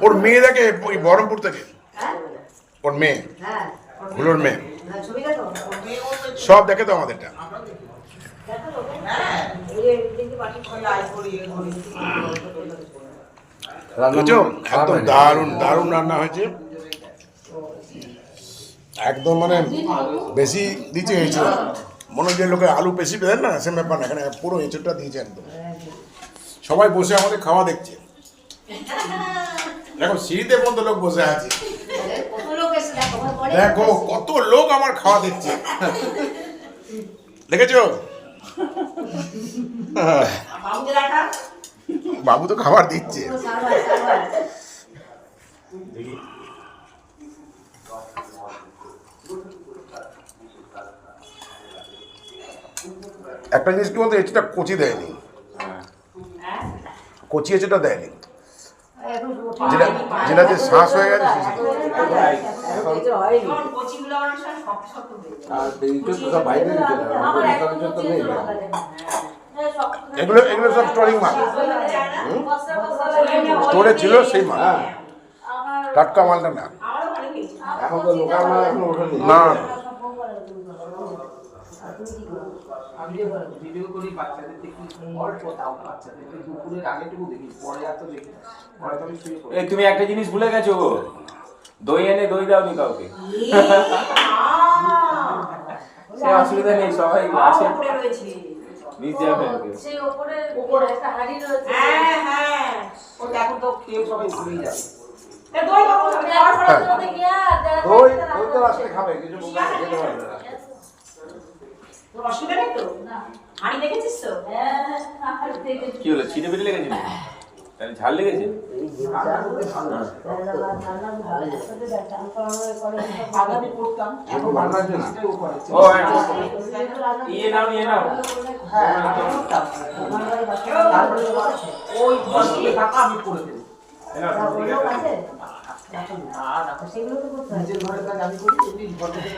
ওর মেয়ে দেখে ওই বহরমপুর থেকে, ওর মেয়ে, হুলোর মেয়ে সব দেখে তো আমাদেরটা। একদম দারুণ দারুণ রান্না হয়েছে, একদম মানে বেশি দিচ্ছে এঁচড়, মনে হচ্ছে লোকে আলু বেশি দেন না সে ব্যাপার না, এখানে পুরো এঁচড়টা দিয়েছে একদম। সবাই বসে আমাদের খাওয়া দেখছে, দেখো সিঁড়িতে পর্যন্ত লোক বসে আছে, দেখো কত লোক আমার খাওয়া দেখছে, দেখেছো? বাবু তো খাবার দিচ্ছে। একটা জিনিস কি বলতো, এঁচড়টা কচি দেয়নি, কচি এঁচড়টা দেয়নি, যেটা যেটা যে শ্বাস হয়ে গেছে। এগুলো এগুলো সব স্টোরিং মাছ, স্টোরে ছিল সেই মাছ, টাটকা মালটা না। এখন তো লোকাল মাল এখন ওঠেনি না, ভিডিও করি বাচ্চাদের দেখি, অল্প তাও বাচ্চাদের দুপুরের আগেটুকু দেখি, পরে আর তো দেখি না। এই তুমি একটা জিনিস ভুলে গেছো গো, দই এনে দই দাওনি কাউকে। সে অসুবিধা নেই, সবাই আছে নিজ যাবে। হ্যাঁ ওটা এখন তো কেউ সবাই ভুলেই যাবে। দই তো রাস্তায় খাবে, কিছু খেতে পারবে না। অসুবিধা নেই তো, হাঁড়ি দেখেছিস তো? কি হলো, ছিটে পেটে লেগেছে নাকি? তাহলে ঝাল লেগেছে? আগে করতাম, এখন ভালো লাগছে না। ও ইয়ে নাও, নিয়ে নাও। ওই ঘরে টাকা আমি করে দেবো। নিজের ঘরের কাজ আমি করি, ঘর থেকে